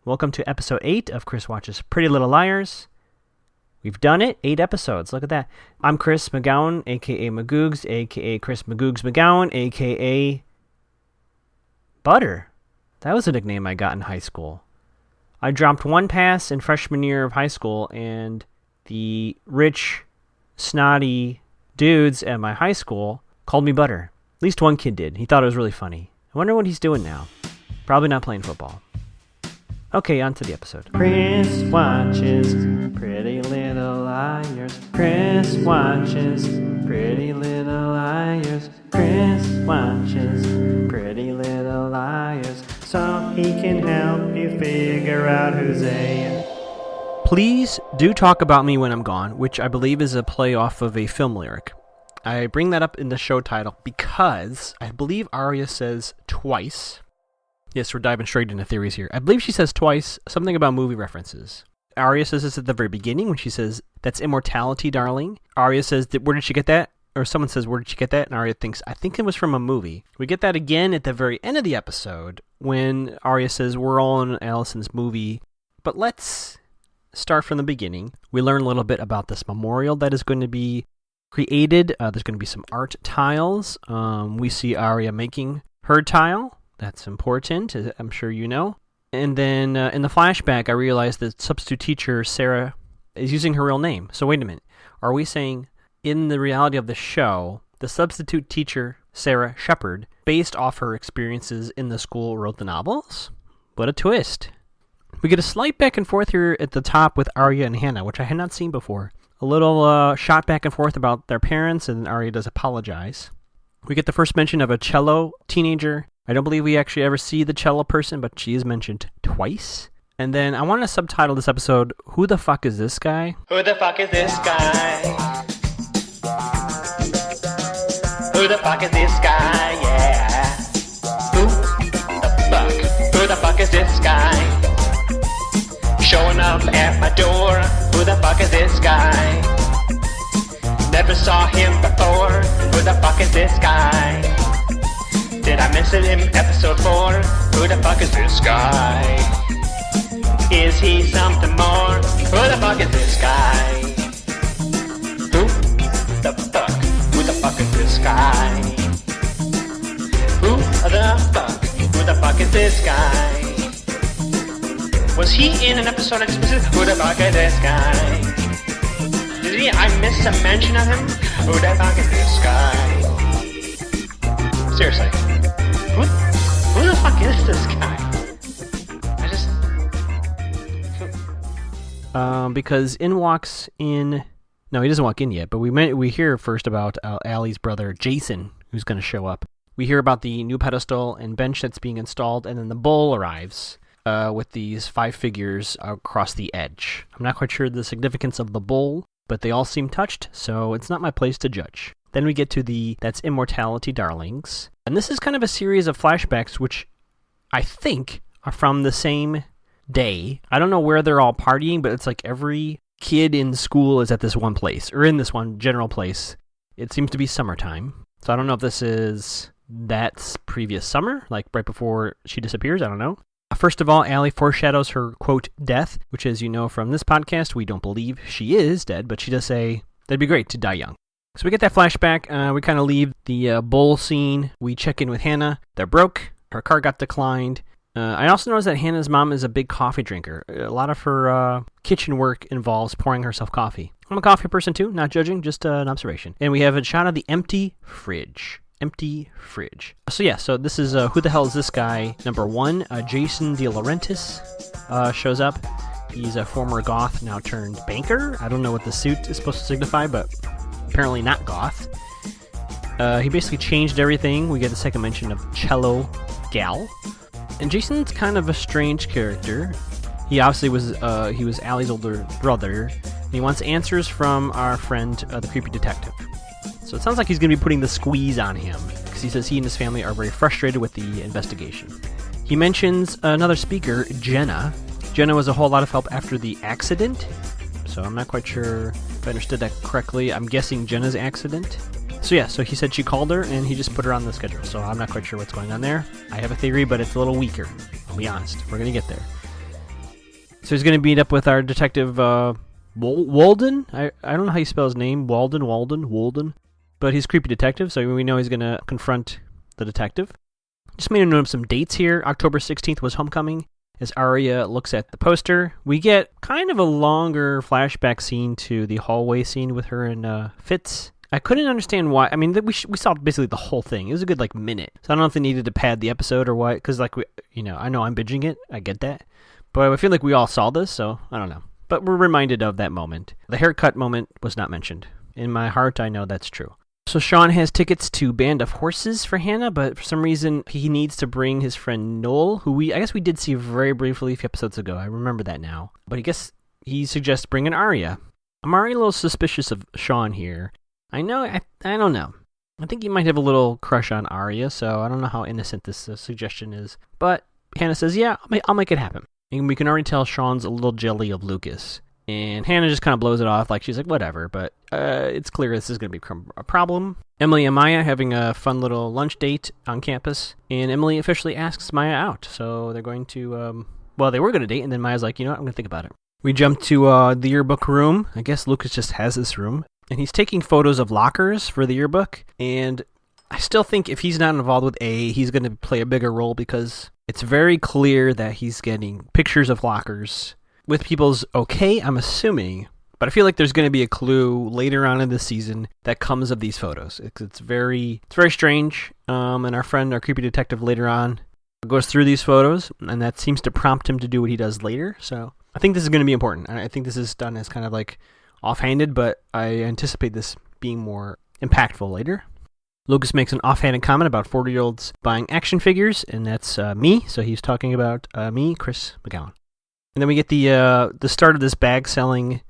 Welcome to episode 8 of Chris Watches Pretty Little Liars. We've done it, 8 episodes. Look at that. I'm Chris McGowan, a.k.a. Magoogs, a.k.a. Chris Magoogs McGowan, a.k.a. Butter. That was a nickname I got in high school. I dropped one pass in freshman year of high school, and the rich, snotty dudes at my high school called me Butter. At least one kid did. He thought it was really funny. I wonder what he's doing now. Probably not playing football. Okay, on to the episode. Chris watches Pretty Little Liars. Chris watches Pretty Little Liars. Chris watches Pretty Little Liars, so he can help you figure out who's a... Please do talk about me when I'm gone, which I believe is a play off of a film lyric. I bring that up in the show title because I believe Arya says twice. Yes, we're diving straight into theories here. I believe she says twice something about movie references. Arya says this at the very beginning when she says, "That's immortality, darling." Arya says, "Where did she get that?" Or someone says, "Where did she get that?" And Arya thinks, "I think it was from a movie." We get that again at the very end of the episode when Arya says, "We're all in Alicent's movie." But let's start from the beginning. We learn a little bit about this memorial that is going to be created. There's going to be some art tiles. We see Arya making her tile. That's important, as I'm sure you know. And then in the flashback, I realized that substitute teacher Sarah is using her real name. So wait a minute. Are we saying in the reality of the show, the substitute teacher Sarah Shepard, based off her experiences in the school, wrote the novels? What a twist. We get a slight back and forth here at the top with Arya and Hannah, which I had not seen before. A little shot back and forth about their parents, and Arya does apologize. We get the first mention of a cello teenager. I don't believe we actually ever see the cello person, but she is mentioned twice. And then I want to subtitle this episode, "Who the fuck is this guy?" Who the fuck is this guy? Who the fuck is this guy? Yeah. Who the fuck is this guy? Showing up at my door. Who the fuck is this guy? Never saw him before. Who the fuck is this guy? Did I miss it in episode 4? Who the fuck is this guy? Is he something more? Who the fuck is this guy? Who the fuck? Who the fuck is this guy? Who the fuck? Who the fuck is this guy? Was he in an episode explicit? Who the fuck is this guy? Did I miss a mention of him? Who the fuck is this guy? Seriously. Who the fuck is this guy? Because in walks in... No, he doesn't walk in yet, but we hear first about Allie's brother, Jason, who's going to show up. We hear about the new pedestal and bench that's being installed, and then the bull arrives with these 5 figures across the edge. I'm not quite sure the significance of the bull, but they all seem touched, so it's not my place to judge. Then we get to the "That's immortality, darlings." And this is kind of a series of flashbacks, which I think are from the same day. I don't know where they're all partying, but it's like every kid in school is at this one place, or in this one general place. It seems to be summertime. So I don't know if this is that previous summer, like right before she disappears. I don't know. First of all, Allie foreshadows her, quote, death, which, as you know from this podcast, we don't believe she is dead, but she does say that'd be great to die young. So we get that flashback. We kind of leave the bowl scene. We check in with Hannah. They're broke. Her car got declined. I also noticed that Hannah's mom is a big coffee drinker. A lot of her kitchen work involves pouring herself coffee. I'm a coffee person too, not judging, just an observation. And we have a shot of the empty fridge. Empty fridge. So this is Who the Hell is This Guy? Number 1, Jason De Laurentiis shows up. He's a former goth, now turned banker. I don't know what the suit is supposed to signify, but apparently not goth. He basically changed everything. We get a second mention of cello gal. And Jason's kind of a strange character. He obviously was Allie's older brother. And he wants answers from our friend, the creepy detective. So it sounds like he's going to be putting the squeeze on him, because he says he and his family are very frustrated with the investigation. He mentions another speaker, Jenna. Jenna was a whole lot of help after the accident, so I'm not quite sure if I understood that correctly. I'm guessing Jenna's accident. So he said she called her, and he just put her on the schedule, so I'm not quite sure what's going on there. I have a theory, but it's a little weaker. I'll be honest. We're going to get there. So he's going to meet up with our detective Walden. I don't know how you spell his name. Walden. But he's a creepy detective, so we know he's going to confront the detective. Just made a note of some dates here. October 16th was Homecoming. As Arya looks at the poster, we get kind of a longer flashback scene to the hallway scene with her and Fitz. I couldn't understand why. I mean, we saw basically the whole thing. It was a good minute. So I don't know if they needed to pad the episode or what. Because I know I'm binging it. I get that. But I feel like we all saw this, so I don't know. But we're reminded of that moment. The haircut moment was not mentioned. In my heart, I know that's true. So Sean has tickets to Band of Horses for Hannah, but for some reason he needs to bring his friend Noel, who I guess we did see very briefly a few episodes ago. I remember that now. But I guess he suggests bringing Arya. I'm already a little suspicious of Sean here. I know, I don't know. I think he might have a little crush on Arya, so I don't know how innocent this suggestion is. But Hannah says, yeah, I'll make it happen. And we can already tell Sean's a little jelly of Lucas. And Hannah just kind of blows it off, she's like, whatever, but it's clear this is going to be a problem. Emily and Maya having a fun little lunch date on campus, and Emily officially asks Maya out. So they're going to, they were going to date, and then Maya's like, you know what, I'm going to think about it. We jump to the yearbook room. I guess Lucas just has this room, and he's taking photos of lockers for the yearbook, and I still think if he's not involved with A, he's going to play a bigger role because it's very clear that he's getting pictures of lockers with people's okay, I'm assuming, but I feel like there's going to be a clue later on in the season that comes of these photos. It's very strange, and our creepy detective later on goes through these photos, and that seems to prompt him to do what he does later, so I think this is going to be important. I think this is done as kind of offhanded, but I anticipate this being more impactful later. Lucas makes an offhanded comment about 40-year-olds buying action figures, and that's me, so he's talking about me, Chris McGowan. And then we get the start of this bag selling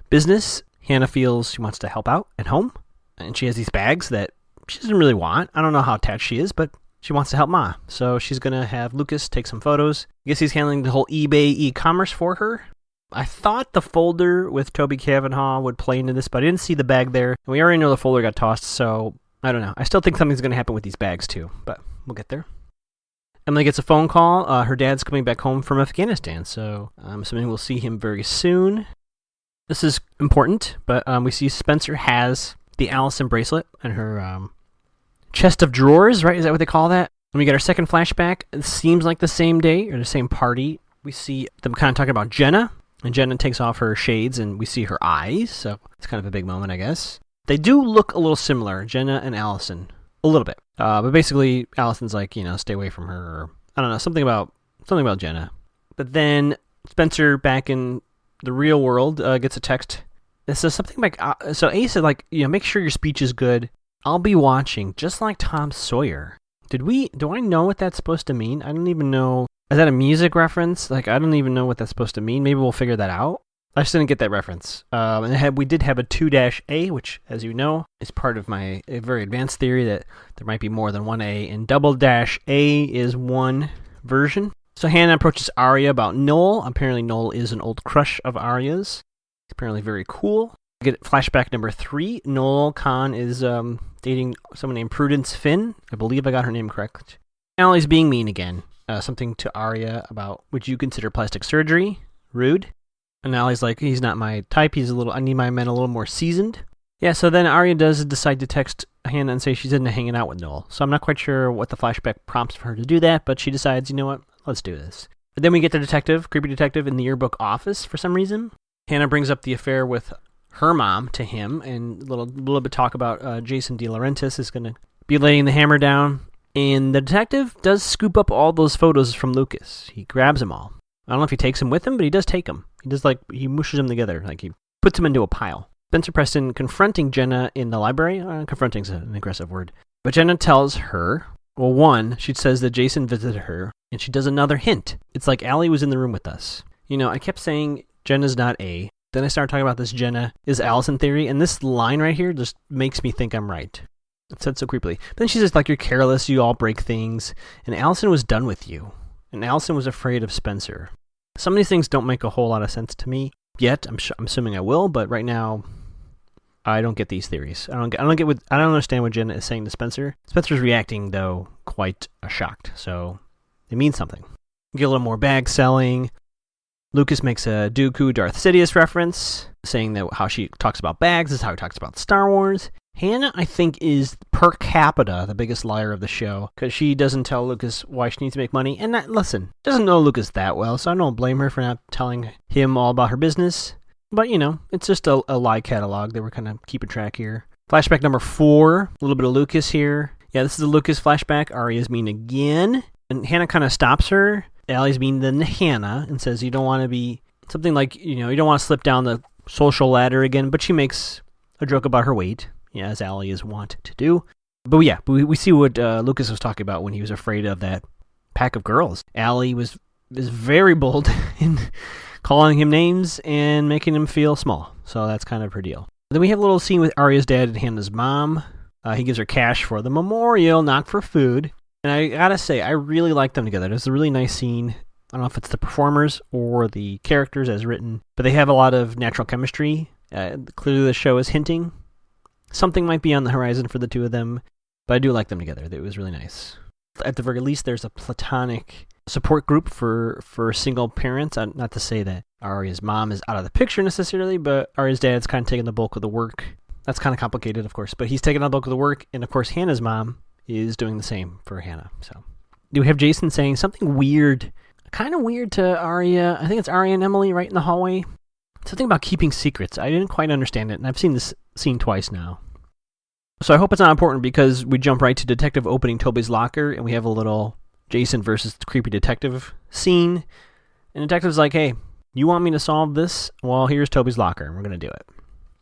business. Hannah feels she wants to help out at home, and she has these bags that she doesn't really want. I don't know how attached she is, but she wants to help Ma. So she's going to have Lucas take some photos. I guess he's handling the whole eBay e-commerce for her. I thought the folder with Toby Cavanaugh would play into this, but I didn't see the bag there. And we already know the folder got tossed, so I don't know. I still think something's going to happen with these bags too, but we'll get there. Emily gets a phone call. Her dad's coming back home from Afghanistan, so I'm assuming we'll see him very soon. This is important, but we see Spencer has the Allison bracelet in her chest of drawers, right? Is that what they call that? When we get our second flashback, it seems like the same day or the same party. We see them kind of talking about Jenna, and Jenna takes off her shades, and we see her eyes, so it's kind of a big moment, I guess. They do look a little similar, Jenna and Allison. A little bit. But basically, Allison's like, stay away from her, or I don't know, something about Jenna. But then Spencer, back in the real world, gets a text that says something like, so A said, make sure your speech is good. I'll be watching, just like Tom Sawyer. Do I know what that's supposed to mean? I don't even know. Is that a music reference? I don't even know what that's supposed to mean. Maybe we'll figure that out. I just didn't get that reference. And we did have a 2-A, which, as you know, is part of my very advanced theory that there might be more than one A, and double-A is one version. So Hannah approaches Arya about Noel. Apparently Noel is an old crush of Arya's. He's apparently very cool. We get flashback number 3. Noel Khan is dating someone named Prudence Finn. I believe I got her name correct. Allie's being mean again. Something to Arya about, would you consider plastic surgery? Rude. And Allie's like, he's not my type. I need my men a little more seasoned. Yeah, so then Arya does decide to text Hannah and say she's into hanging out with Noel. So I'm not quite sure what the flashback prompts for her to do that, but she decides, you know what, let's do this. But then we get the creepy detective in the yearbook office for some reason. Hannah brings up the affair with her mom to him, and a little bit talk about Jason De Laurentiis is going to be laying the hammer down. And the detective does scoop up all those photos from Lucas. He grabs them all. I don't know if he takes them with him, but he does take them. He does he mushes them together, he puts them into a pile. Spencer Preston confronting Jenna in the library. Confronting is an aggressive word. But Jenna tells her, well, one, she says that Jason visited her, and she does another hint. It's like Allie was in the room with us. I kept saying Jenna's not A. Then I started talking about this Jenna is Allison theory, and this line right here just makes me think I'm right. It's said so creepily. But then she says, you're careless, you all break things, and Allison was done with you. And Allison was afraid of Spencer. Some of these things don't make a whole lot of sense to me yet. I'm assuming I will, but right now, I don't get these theories. I don't understand what Jenna is saying to Spencer. Spencer's reacting, though, quite shocked, so it means something. We get a little more bag selling. Lucas makes a Dooku Darth Sidious reference, saying that how she talks about bags is how he talks about Star Wars. Hannah, I think, is per capita the biggest liar of the show, because she doesn't tell Lucas why she needs to make money. And listen, doesn't know Lucas that well, so I don't blame her for not telling him all about her business. But, it's just a lie catalog that we're kind of keeping track here. Flashback number 4, a little bit of Lucas here. Yeah, this is the Lucas flashback. Arya's mean again, and Hannah kind of stops her. Allie's mean than Hannah and says you don't want to be, something like, you don't want to slip down the social ladder again, but she makes a joke about her weight. Yeah, as Allie is wont to do. But we see what Lucas was talking about when he was afraid of that pack of girls. Allie is very bold in calling him names and making him feel small. So that's kind of her deal. Then we have a little scene with Arya's dad and Hannah's mom. He gives her cash for the memorial, not for food. And I gotta say, I really like them together. It's a really nice scene. I don't know if it's the performers or the characters as written, but they have a lot of natural chemistry. Clearly the show is hinting something might be on the horizon for the two of them, but I do like them together. It was really nice. At the very least, there's a platonic support group for single parents. Not to say that Arya's mom is out of the picture necessarily, but Arya's dad's kind of taking the bulk of the work. That's kind of complicated, of course, but he's taking the bulk of the work, and of course Hannah's mom is doing the same for Hannah. So, do we have Jason saying something weird, kind of weird to Arya? I think it's Arya and Emily right in the hallway. Something about keeping secrets. I didn't quite understand it, and I've seen this scene twice now. So I hope it's not important, because we jump right to Detective opening Toby's locker, and we have a little Jason versus the creepy detective scene. And the detective's like, hey, you want me to solve this? Well, here's Toby's locker, and we're going to do it.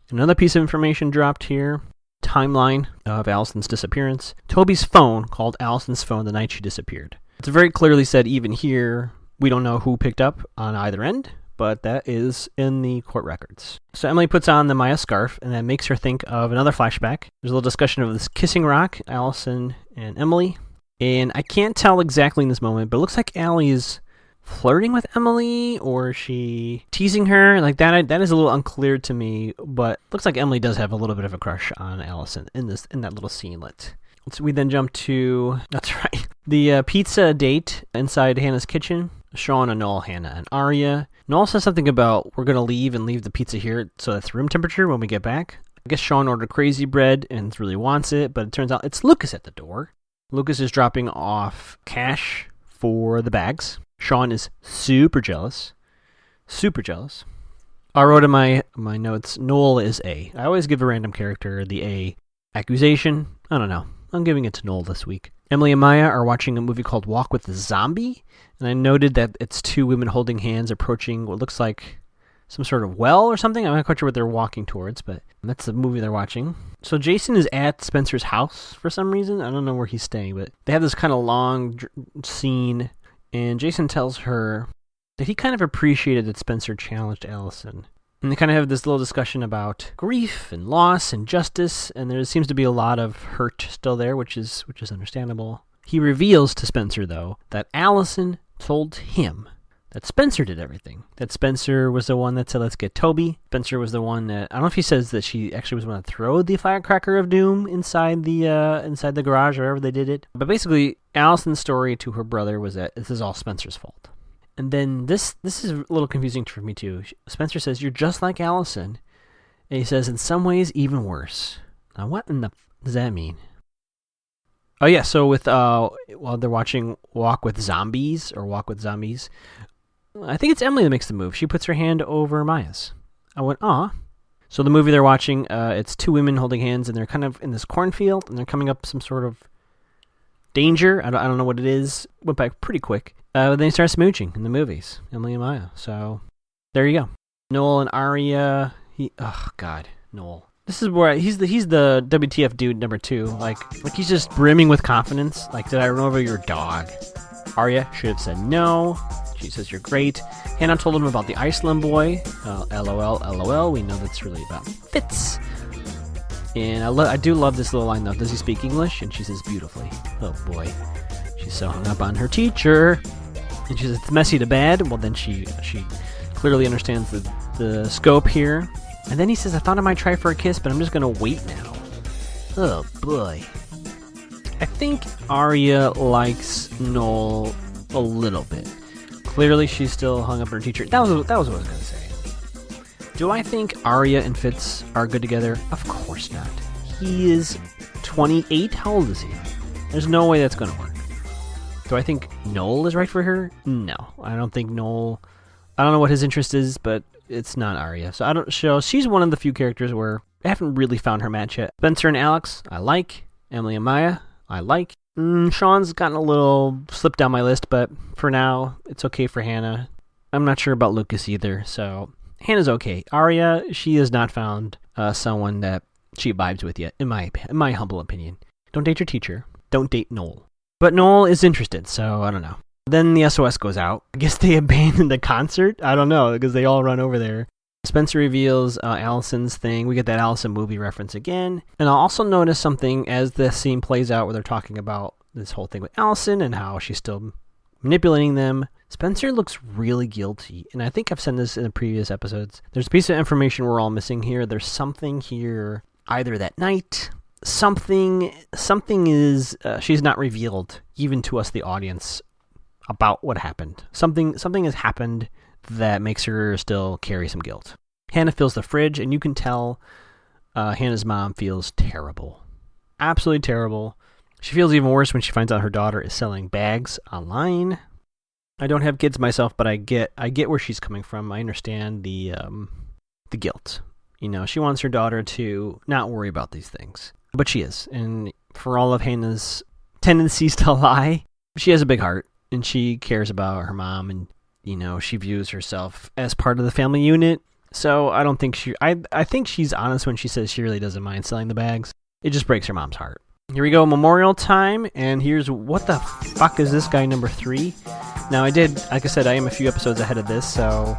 Another piece of information dropped here. Timeline of Allison's disappearance. Toby's phone called Allison's phone the night she disappeared. It's very clearly said even here, we don't know who picked up on either end, but that is in the court records. So Emily puts on the Maya scarf, and that makes her think of another flashback. There's a little discussion of this kissing rock, Allison and Emily. And I can't tell exactly in this moment, but it looks like Allie is flirting with Emily, or is she teasing her? Like that is a little unclear to me, but looks like Emily does have a little bit of a crush on Allison in that little scenelet. So we then jump to, that's right, the pizza date inside Hannah's kitchen. Sean and Noel, Hannah, and Arya. Noel says something about we're going to leave the pizza here so that's room temperature when we get back. I guess Sean ordered crazy bread and really wants it, but it turns out it's Lucas at the door. Lucas is dropping off cash for the bags. Sean is super jealous. Super jealous. I wrote in my notes, Noel is A. I always give a random character the A accusation. I don't know. I'm giving it to Noel this week. Emily and Maya are watching a movie called Walk with the Zombie, and I noted that it's two women holding hands approaching what looks like some sort of well or something. I'm not quite sure what they're walking towards, but that's the movie they're watching. So Jason is at Spencer's house for some reason. I don't know where he's staying, but they have this kind of long scene, and Jason tells her that he kind of appreciated that Spencer challenged Allison. And they kind of have this little discussion about grief and loss and justice, and there seems to be a lot of hurt still there, which is understandable. He reveals to Spencer, though, that Allison told him that Spencer did everything. That Spencer was the one that said, let's get Toby. Spencer was the one that, I don't know if he says that she actually was the one that threw the firecracker of doom inside the garage or wherever they did it. But basically, Allison's story to her brother was that this is all Spencer's fault. And then this is a little confusing for me too. Spencer says, you're just like Allison. And he says, in some ways, even worse. Now, what in the does that mean? Oh yeah, so with while they're watching Walk with Zombies, I think it's Emily that makes the move. She puts her hand over Maya's. I went, aw. So the movie they're watching, it's two women holding hands, and they're kind of in this cornfield, and they're coming up some sort of danger. I don't know what it is. Went by pretty quick. Then they start smooching in the movies, Emily and Maya. So there you go. Noel and Arya. Noel. This is where he's the WTF dude number 2. Like he's just brimming with confidence. Like, did I run over your dog? Arya should have said no. She says you're great. Hannah told him about the Iceland boy. LOL. We know that's really about Fitz. And I do love this little line though. Does he speak English? And she says beautifully. Oh boy. She's so hung up on her teacher. And she says it's messy to bad. Well, then she clearly understands the scope here. And then he says, I thought I might try for a kiss, but I'm just going to wait now. Oh, boy. I think Arya likes Noel a little bit. Clearly, she's still hung up on her teacher. That was what I was going to say. Do I think Arya and Fitz are good together? Of course not. He is 28. How old is he? There's no way that's going to work. Do I think Noel is right for her? No, I don't think Noel. I don't know what his interest is, but it's not Arya. So I don't show. She's one of the few characters where I haven't really found her match yet. Spencer and Alex, I like. Emily and Maya, I like. Sean's gotten a little slipped down my list, but for now, it's okay for Hannah. I'm not sure about Lucas either, so Hannah's okay. Arya, she has not found someone that she vibes with yet, in my humble opinion. Don't date your teacher. Don't date Noel. But Noel is interested, so I don't know. Then the SOS goes out. I guess they abandoned the concert? I don't know, because they all run over there. Spencer reveals Allison's thing. We get that Allison movie reference again. And I'll also notice something as the scene plays out where they're talking about this whole thing with Allison and how she's still manipulating them. Spencer looks really guilty. And I think I've said this in the previous episodes. There's a piece of information we're all missing here. There's something here either that night. Something is, she's not revealed, even to us, the audience, about what happened. Something has happened that makes her still carry some guilt. Hannah fills the fridge, and you can tell Hannah's mom feels terrible. Absolutely terrible. She feels even worse when she finds out her daughter is selling bags online. I don't have kids myself, but I get where she's coming from. I understand the guilt. You know, she wants her daughter to not worry about these things. But she is. And for all of Hannah's tendencies to lie, she has a big heart, and she cares about her mom, and you know, she views herself as part of the family unit. So I don't think I think she's honest when she says she really doesn't mind selling the bags. It just breaks her mom's heart. Here we go, memorial time, and here's what the fuck is this guy number 3? Now like I said, I am a few episodes ahead of this, so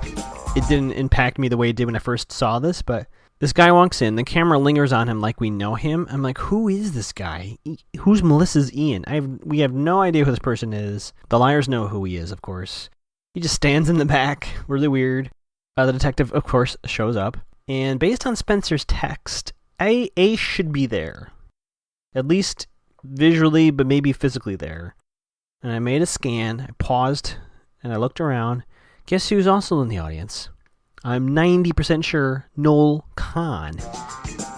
it didn't impact me the way it did when I first saw this, but this guy walks in, the camera lingers on him like we know him. I'm like, who is this guy? Who's Melissa's Ian? We have no idea who this person is. The liars know who he is, of course. He just stands in the back, really weird. The detective, of course, shows up. And based on Spencer's text, A should be there. At least visually, but maybe physically there. And I made a scan, I paused, and I looked around. Guess who's also in the audience? I'm 90% sure Noel Khan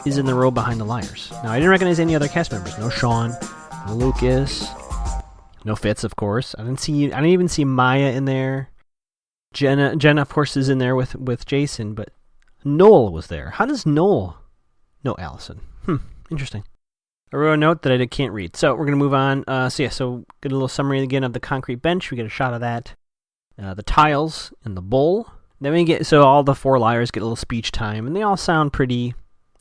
is in the row behind the liars. Now, I didn't recognize any other cast members. No Sean, no Lucas, no Fitz, of course. I didn't even see Maya in there. Jenna, of course, is in there with Jason, but Noel was there. How does Noel know Allison? Interesting. I wrote a note that I can't read. So we're going to move on. So get a little summary again of the concrete bench. We get a shot of that. The tiles and the bowl. Then we get, so all the 4 liars get a little speech time, and they all sound pretty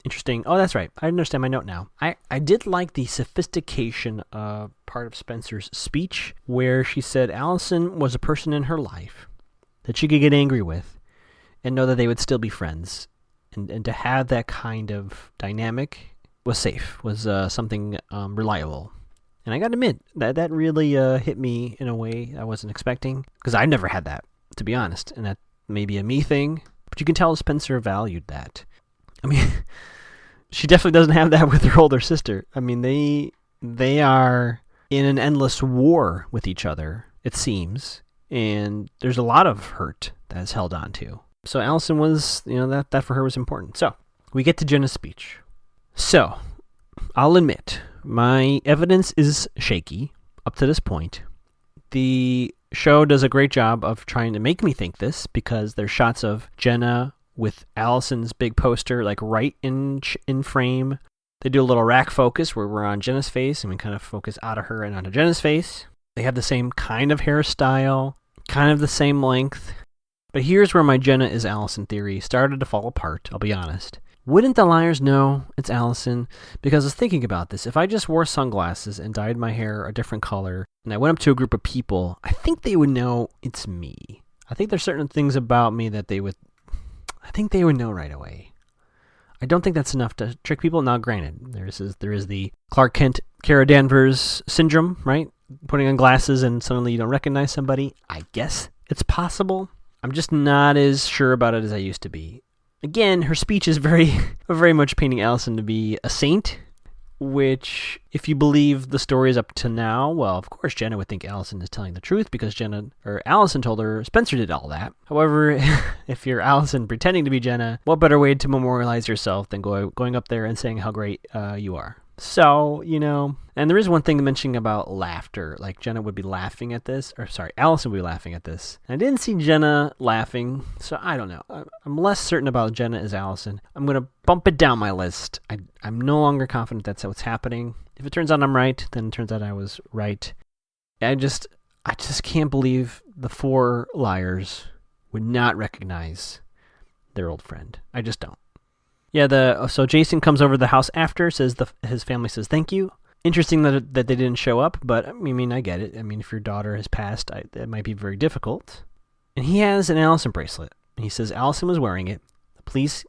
interesting. Oh, that's right. I understand my note now. I did like the sophistication part of Spencer's speech, where she said Allison was a person in her life that she could get angry with and know that they would still be friends. And to have that kind of dynamic was safe, was something reliable. And I got to admit, that really hit me in a way I wasn't expecting, because I never had that, to be honest. And that may be a me thing, but you can tell Spencer valued that. I mean, she definitely doesn't have that with her older sister. I mean, they are in an endless war with each other, it seems, and there's a lot of hurt that is held on to. So Allison was, that for her was important. So we get to Jenna's speech. So I'll admit, my evidence is shaky up to this point. The show does a great job of trying to make me think this, because there's shots of Jenna with Allison's big poster like right in frame. They do a little rack focus where we're on Jenna's face and we kind of focus out of her and onto Jenna's face. They have the same kind of hairstyle, kind of the same length. But here's where my Jenna is Allison theory started to fall apart, I'll be honest. Wouldn't the liars know it's Allison? Because I was thinking about this. If I just wore sunglasses and dyed my hair a different color, and I went up to a group of people, I think they would know it's me. I think there's certain things about me that they would know right away. I don't think that's enough to trick people. Now, granted, there is the Clark Kent, Kara Danvers syndrome, right? Putting on glasses and suddenly you don't recognize somebody. I guess it's possible. I'm just not as sure about it as I used to be. Again, her speech is very, very much painting Allison to be a saint, which, if you believe the stories up to now, well, of course Jenna would think Allison is telling the truth because Allison told her Spencer did all that. However, if you're Allison pretending to be Jenna, what better way to memorialize yourself than going up there and saying how great you are? So, and there is one thing mentioning about laughter. Like, Jenna would be laughing at this, Allison would be laughing at this. And I didn't see Jenna laughing, so I don't know. I'm less certain about Jenna as Allison. I'm going to bump it down my list. I'm no longer confident that's what's happening. If it turns out I'm right, then it turns out I was right. I just can't believe the 4 liars would not recognize their old friend. I just don't. Yeah, so Jason comes over to the house after, says his family says thank you. Interesting that they didn't show up, but I mean, I get it. I mean, if your daughter has passed, that might be very difficult. And he has an Allison bracelet, and he says Allison was wearing it. The police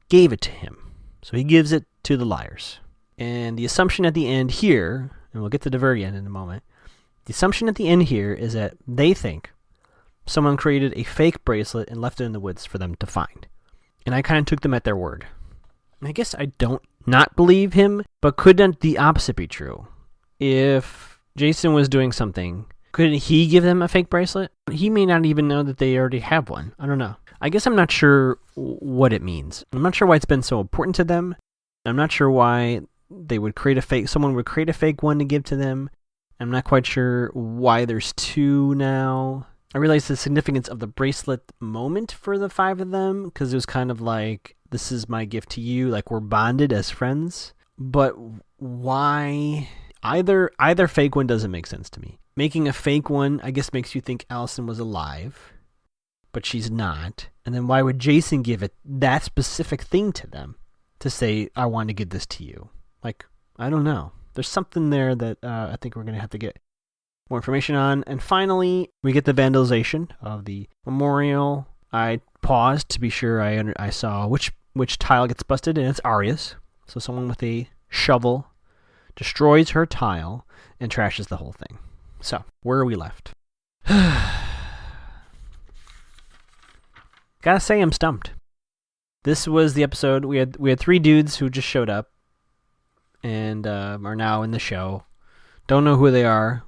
gave it to him, so he gives it to the liars. And the assumption at the end here, and we'll get to the very end in a moment, the assumption at the end here is that they think someone created a fake bracelet and left it in the woods for them to find. And I kind of took them at their word. I guess I don't not believe him, but couldn't the opposite be true? If Jason was doing something, couldn't he give them a fake bracelet? He may not even know that they already have one. I don't know. I guess I'm not sure what it means. I'm not sure why it's been so important to them. I'm not sure why someone would create a fake one to give to them. I'm not quite sure why there's 2 now. I realized the significance of the bracelet moment for the 5 of them, because it was kind of like, this is my gift to you, like we're bonded as friends. But why? Either fake one doesn't make sense to me. Making a fake one, I guess, makes you think Allison was alive, but she's not. And then why would Jason give it that specific thing to them to say, I want to give this to you? Like, I don't know. There's something there that I think we're going to have to get more information on. And finally, we get the vandalization of the memorial. I paused to be sure I saw which tile gets busted, and it's Arya's. So someone with a shovel destroys her tile and trashes the whole thing. So, where are we left? Gotta say, I'm stumped. This was the episode. We had 3 dudes who just showed up and are now in the show. Don't know who they are.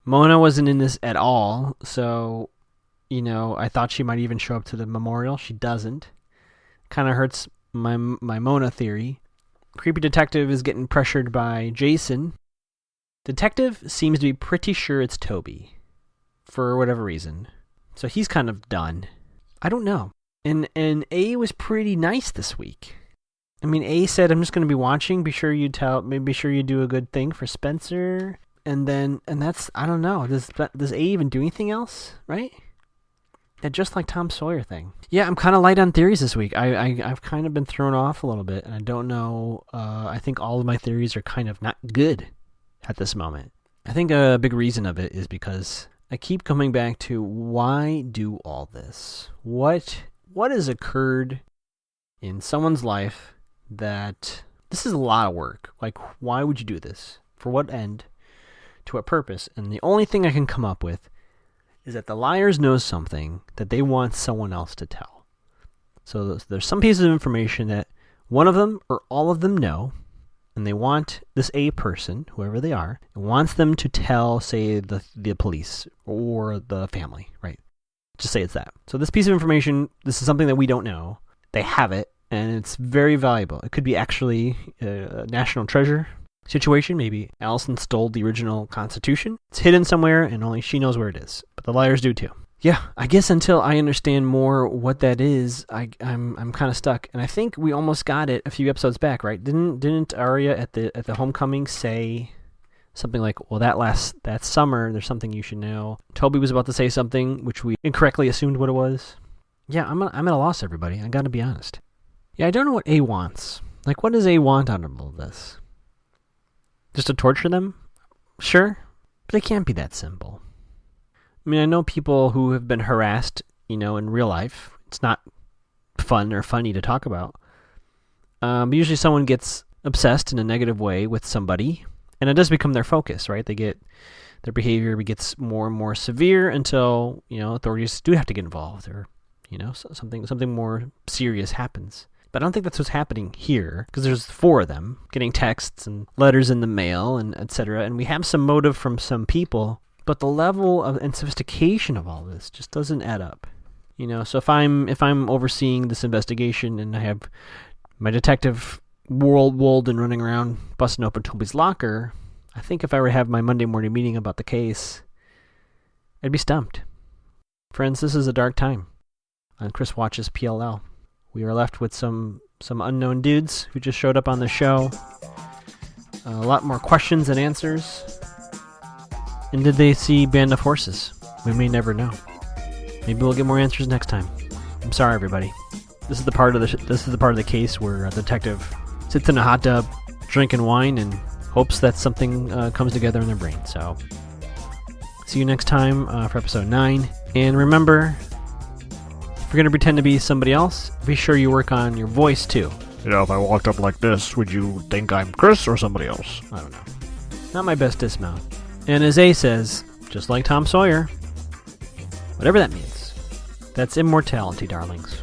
Mona wasn't in this at all, so I thought she might even show up to the memorial. She doesn't. Kind of hurts my Mona theory. Creepy detective is getting pressured by Jason. Detective seems to be pretty sure it's Toby, for whatever reason. So he's kind of done. I don't know. And A was pretty nice this week. I mean, A said, I'm just going to be watching. Be sure you do a good thing for Spencer. And that's, I don't know. Does A even do anything else, right? Yeah, just like Tom Sawyer thing. Yeah, I'm kind of light on theories this week. I've kind of been thrown off a little bit, and I don't know. I think all of my theories are kind of not good at this moment. I think a big reason of it is because I keep coming back to, why do all this? What has occurred in someone's life that this is a lot of work? Like, why would you do this? For what end? To what purpose? And the only thing I can come up with is that the liars know something that they want someone else to tell. So there's some piece of information that one of them or all of them know, and they want this A person, whoever they are, wants them to tell, say, the police or the family, right? Just say it's that. So this piece of information, this is something that we don't know. They have it, and it's very valuable. It could be actually a national treasure situation. Maybe Allison stole the original Constitution. It's hidden somewhere, and only she knows where it is. But the liars do too. Yeah, I guess until I understand more what that is, I'm kind of stuck. And I think we almost got it a few episodes back, right? Didn't Arya at the homecoming say something like, "Well, that summer, there's something you should know." Toby was about to say something, which we incorrectly assumed what it was. Yeah, I'm at a loss, everybody. I got to be honest. Yeah, I don't know what A wants. Like, what does A want out of all this? Just to torture them? Sure, but it can't be that simple. I mean, I know people who have been harassed, in real life. It's not fun or funny to talk about. But usually someone gets obsessed in a negative way with somebody, and it does become their focus, right? Their behavior gets more and more severe until, authorities do have to get involved, or, something more serious happens. But I don't think that's what's happening here, because there's 4 of them getting texts and letters in the mail and etc. And we have some motive from some people, but the level of and sophistication of all this just doesn't add up. So if I'm overseeing this investigation and I have my detective Walden running around busting open Toby's locker, I think if I were to have my Monday morning meeting about the case, I'd be stumped. Friends, this is a dark time on Chris Watches PLL. We are left with some unknown dudes who just showed up on the show. A lot more questions than answers. And did they see Band of Horses? We may never know. Maybe we'll get more answers next time. I'm sorry, everybody. This is the part of the case where a detective sits in a hot tub, drinking wine, and hopes that something comes together in their brain. So, see you next time for episode 9. And remember, if you're going to pretend to be somebody else, be sure you work on your voice too. If I walked up like this, would you think I'm Chris or somebody else? I don't know. Not my best dismount. And as A says, just like Tom Sawyer, whatever that means, that's immortality, darlings.